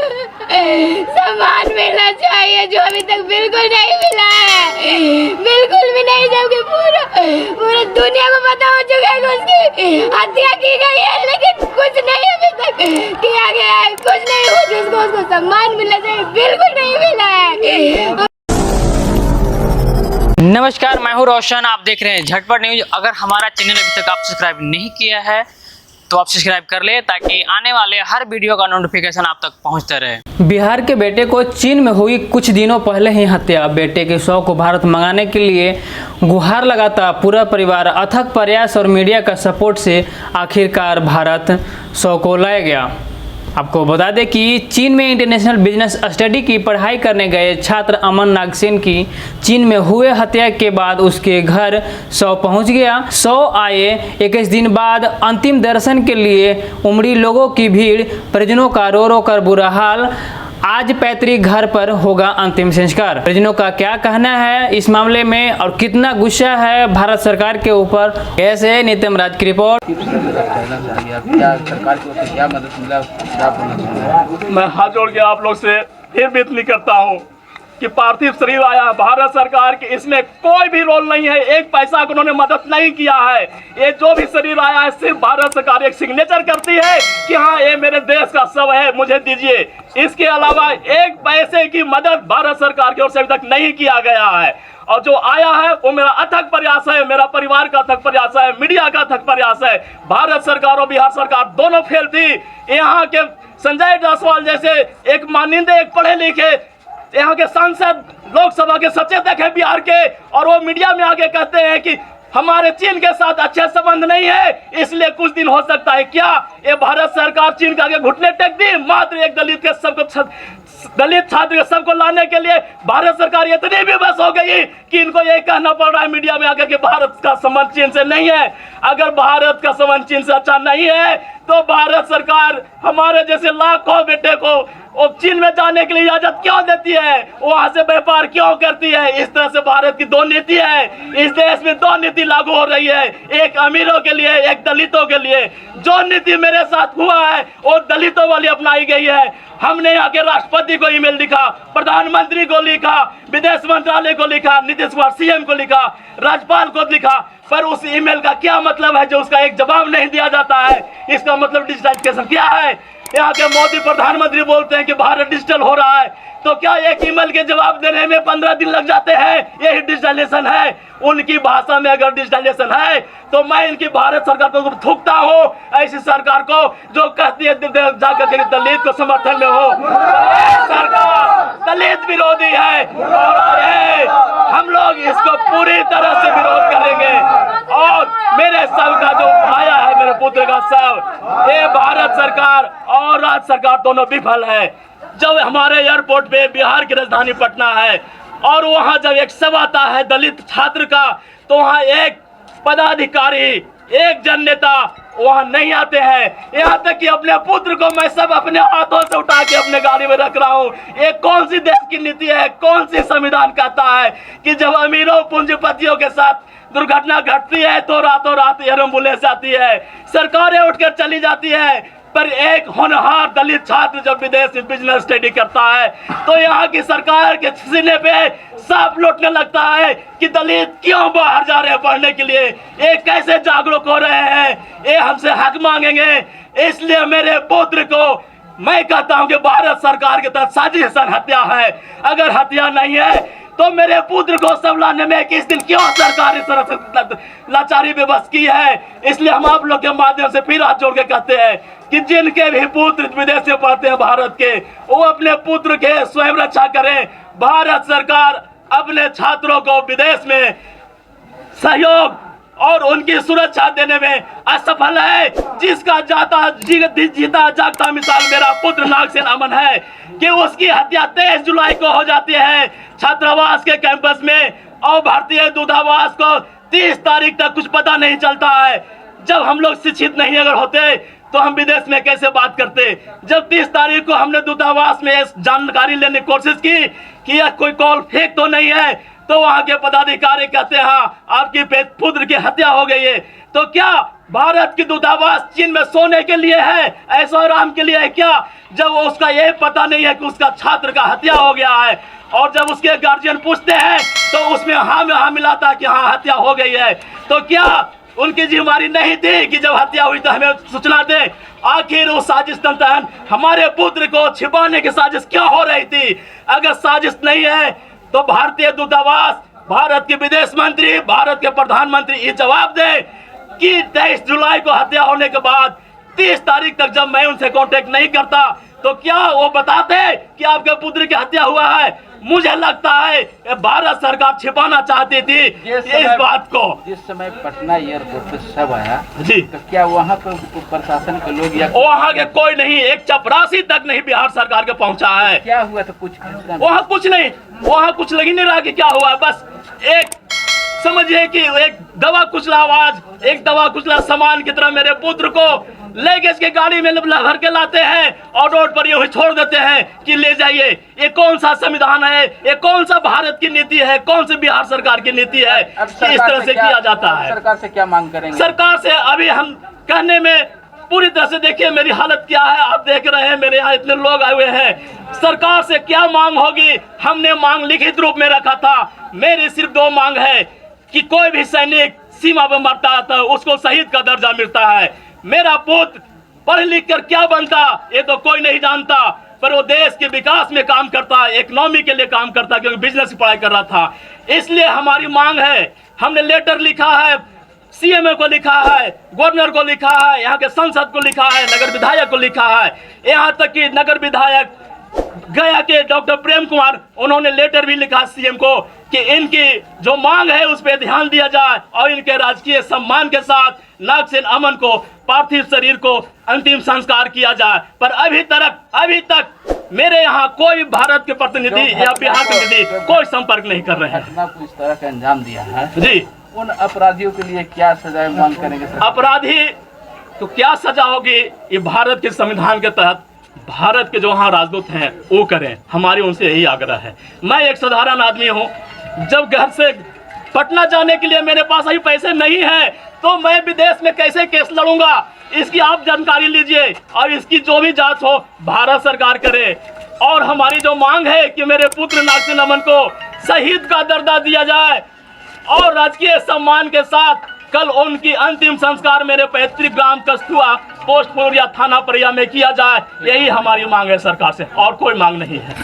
सम्मान मिलना चाहिए जो अभी तक बिल्कुल नहीं मिला है, बिल्कुल भी नहीं, जबकि पूरा दुनिया को पता हो चुका है कि उसकी हत्या की गई है, लेकिन कुछ नहीं अभी तक किया गया है, कुछ नहीं हुआ जिसको उसको सम्मान मिलना चाहिए, बिल्कुल नहीं मिला है। नमस्कार, मैं हूं रोशन, आप देख रहे हैं झटपट न्यूज। अगर हमारा चैनल अभी तक आप सब्सक्राइब नहीं किया है तो आप सब्सक्राइब कर ले ताकि आने वाले हर वीडियो का नोटिफिकेशन आप तक पहुंचता रहे। बिहार के बेटे को चीन में हुई कुछ दिनों पहले ही हत्या। बेटे के शव को भारत मंगाने के लिए गुहार लगाता पूरा परिवार। अथक प्रयास और मीडिया का सपोर्ट से आखिरकार भारत शव को लाया गया। आपको बता दें कि चीन में इंटरनेशनल बिजनेस स्टडी की पढ़ाई करने गए छात्र अमन नागसेन की चीन में हुए हत्या के बाद उसके घर शव पहुंच गया। शव आए 21 दिन बाद अंतिम दर्शन के लिए उमड़ी लोगों की भीड़, परिजनों का रो रो कर बुरा हाल। आज पैतृक घर पर होगा अंतिम संस्कार। परिजनों का क्या कहना है इस मामले में और कितना गुस्सा है भारत सरकार के ऊपर, कैसे नित्यम राज की रिपोर्ट। क्या मदद मिला, क्या बोलना चाहूँगा? मैं हाथ जोड़ के आप लोग से फिर विनती करता हूँ कि पार्थिव शरीर आया, भारत सरकार के इसमें कोई भी रोल नहीं है, एक पैसा को उन्होंने मदद नहीं किया है। ये जो भी शरीर आया है सिर्फ भारत सरकार एक सिग्नेचर करती है कि हाँ ये मेरे देश का शव है, मुझे दीजिए। इसके अलावा एक पैसे की मदद भारत सरकार की ओर से अभी तक नहीं किया गया है। और जो आया है वो मेरा अथक प्रयास है, मेरा परिवार का अथक प्रयास है, मीडिया का अथक प्रयास है। भारत सरकार और बिहार सरकार दोनों फेल थी। यहाँ के संजय जायसवाल जैसे एक मानिंदे, एक पढ़े लिखे यहाँ के सांसद, लोकसभा के सचेतक है बिहार के, और वो मीडिया में आके कहते हैं कि हमारे चीन के साथ अच्छे संबंध नहीं है, इसलिए कुछ दिन हो सकता है। क्या ये भारत सरकार चीन के आगे घुटने टेक दी मात्र एक दलित के सबको, दलित छात्र सबको लाने के लिए? भारत सरकार इतनी भी बस हो गई कि इनको ये कहना पड़ रहा है मीडिया में आकर कि भारत का संबंध चीन से नहीं है। अगर भारत का संबंध चीन से अच्छा नहीं है तो भारत सरकार हमारे जैसे लाखों बेटे को चीन में जाने के लिए इजाजत क्यों देती है, वहां से व्यापार क्यों करती है? इस तरह से भारत की दो नीति है, इस देश में दो नीति लागू हो रही है, एक अमीरों के लिए, एक दलितों के लिए। जो नीति मेरे साथ हुआ है वो दलितों वाली अपनाई गई है। हमने यहाँ के राष्ट्रपति को ईमेल लिखा, प्रधानमंत्री को लिखा, विदेश मंत्रालय को लिखा, नीतीश कुमार सीएम को लिखा, राज्यपाल को लिखा, पर उस ईमेल का क्या मतलब है जो उसका एक जवाब नहीं दिया जाता है? इसका मतलब डिजिटलाइजेशन क्या है? यहाँ के मोदी प्रधानमंत्री बोलते हैं कि भारत डिजिटल हो रहा है, तो क्या एक ईमेल के जवाब देने में 15 दिन लग जाते हैं? यही डिजिटलाइजेशन है। उनकी भाषा में अगर डिजिटलाइजेशन है तो मैं इनकी भारत सरकार को थूकता हूँ, ऐसी सरकार को जो कहती है जाकर के दलित को समर्थन में हो। सरकार दलित विरोधी है और हम लोग इसको पूरी तरह से विरोध करेंगे। और मेरे शव का जो आया है, मेरे पुत्र का शव, ये भारत सरकार और राज्य सरकार दोनों विफल है। जब हमारे एयरपोर्ट पे बिहार की राजधानी पटना है और वहां जब एक शव आता है दलित छात्र का, तो वहां एक पदाधिकारी, एक जन नेता वहां नहीं आते हैं। यहाँ तक कि अपने पुत्र को मैं सब अपने हाथों से उठा के अपने गाड़ी में रख रहा हूँ। ये कौन सी देश की नीति है, कौन सी संविधान कहता है कि जब अमीरों पूंजीपतियों के साथ दुर्घटना घटती है तो रातों रात एम्बुलेंस आती है, सरकारें उठकर चली जाती है, पर एक होनहार दलित छात्र जब विदेश में बिजनेस स्टडी करता है तो यहाँ की सरकार के सीने पे सांप लौटने लगता है कि दलित क्यों बाहर जा रहे हैं पढ़ने के लिए, ये कैसे जागरूक हो रहे हैं, ये हमसे हक मांगेंगे। इसलिए मेरे पुत्र को मैं कहता हूँ कि भारत सरकार के तहत साजिशन हत्या है। अगर हत्या नहीं है तो मेरे पुत्र को सब लाने में 21 दिन क्यों सरकार इस तरह से लाचारी में बस की है? इसलिए हम आप लोग के माध्यम से फिर हाथ जोड़ के कहते हैं कि जिनके भी पुत्र विदेश में पढ़ते हैं भारत के, वो अपने पुत्र के स्वयं रक्षा करें। भारत सरकार अपने छात्रों को विदेश में सहयोग और उनकी सुरक्षा देने में असफल है। जिसका जीता जागता मिसाल मेरा पुत्र नागसेन अमन है कि उसकी हत्या 23 जुलाई को हो जाती है छात्रावास के कैंपस में, और भारतीय दूतावास को 30 तारीख तक कुछ पता नहीं चलता है। जब हम लोग शिक्षित नहीं अगर होते तो हम विदेश में कैसे बात करते? जब 30 तारीख को हमने दूतावास में जानकारी लेने की कोशिश की कि यह कोई कॉल फेक तो नहीं है, तो वहां के पदाधिकारी कहते हैं हाँ आपकी पुत्र की हत्या हो गई है। तो क्या भारत की दूतावास चीन में सोने के लिए है, ऐशो आराम के लिए है क्या? जब उसका ये पता नहीं है कि उसका छात्र का हत्या हो गया है, और जब उसके गार्जियन पूछते हैं तो उसमें हाँ में हाँ मिलाता कि हाँ हत्या हो गई है। तो क्या उनकी जिम्मेदारी नहीं थी कि जब हत्या हुई तो हमें सूचना दे? आखिर वो साजिश तंत्र हमारे पुत्र को छिपाने की साजिश क्या हो रही थी? अगर साजिश नहीं है तो भारतीय दूतावास, भारत के विदेश मंत्री, भारत के प्रधानमंत्री ये जवाब दे कि 23 जुलाई को हत्या होने के बाद 30 तारीख तक जब मैं उनसे कांटेक्ट नहीं करता तो क्या वो बताते कि आपके पुत्र की हत्या हुआ है? मुझे लगता है भारत सरकार छिपाना चाहती थी इस बात को। जिस समय पटना एयरपोर्ट पे शव आया जी, तो क्या वहाँ पर प्रशासन के लोग या वहाँ के कोई नहीं, एक चपरासी तक नहीं बिहार सरकार के पहुँचा है। क्या हुआ तो कुछ वहाँ कुछ नहीं, वहाँ कुछ लग ही नहीं रहा कि क्या हुआ। बस एक समझिए कि एक दवा कुचला आवाज, एक दवा कुचला सामान की तरह मेरे पुत्र को लेके इसके गाड़ी में भर के लाते हैं और रोड पर यूं ही छोड़ देते हैं कि ले जाइए। ये कौन सा संविधान है? ये कौन सा भारत की नीति है? कौन सी बिहार सरकार की नीति है कि इस तरह से किया जाता है? सरकार से क्या मांग करेंगे? सरकार से अभी हम कहने में पूरी तरह से, देखिए मेरी हालत क्या है, आप देख रहे हैं, मेरे यहाँ इतने लोग आए हुए हैं। सरकार से क्या मांग होगी? हमने मांग लिखित रूप में रखा था। मेरी सिर्फ 2 मांग है कि कोई भी सैनिक सीमा पर मरता है तो उसको शहीद का दर्जा मिलता है। मेरा पुत्र पढ़ लिख कर क्या बनता ये तो कोई नहीं जानता, पर वो देश के विकास में काम करता, इकोनॉमी के लिए काम करता, क्योंकि बिजनेस की पढ़ाई कर रहा था। इसलिए हमारी मांग है, हमने लेटर लिखा है, सीएमओ को लिखा है, गवर्नर को लिखा है, यहाँ के सांसद को लिखा है, नगर विधायक को लिखा है, यहाँ तक कि नगर विधायक गया के डॉक्टर प्रेम कुमार, उन्होंने लेटर भी लिखा सीएम को कि इनकी जो मांग है उस पर ध्यान दिया जाए और इनके राजकीय सम्मान के साथ नागसेन अमन को पार्थिव शरीर को अंतिम संस्कार किया जाए। पर अभी तक मेरे यहाँ कोई भारत के प्रतिनिधि या बिहार के प्रतिनिधि कोई संपर्क नहीं कर रहे हैं। घटना को इस तरह का अंजाम दिया है जी, उन अपराधियों के लिए क्या सजा मांग करेंगे? अपराधी तो क्या सजा होगी ये भारत के संविधान के तहत भारत के जो वहाँ राजदूत हैं वो करें, हमारी उनसे यही आग्रह है। मैं एक साधारण आदमी हूँ, जब घर से पटना जाने के लिए मेरे पास अभी पैसे नहीं है तो मैं विदेश में कैसे केस लड़ूंगा? इसकी आप जानकारी लीजिए और इसकी जो भी जांच हो भारत सरकार करे। और हमारी जो मांग है कि मेरे पुत्र नागसेन अमन को शहीद का दर्जा दिया जाए और राजकीय सम्मान के साथ कल उनकी अंतिम संस्कार मेरे पैतृक ग्राम कस्तुआ पोस्ट या थाना परिया में किया जाए, यही हमारी मांग है सरकार से, और कोई मांग नहीं है।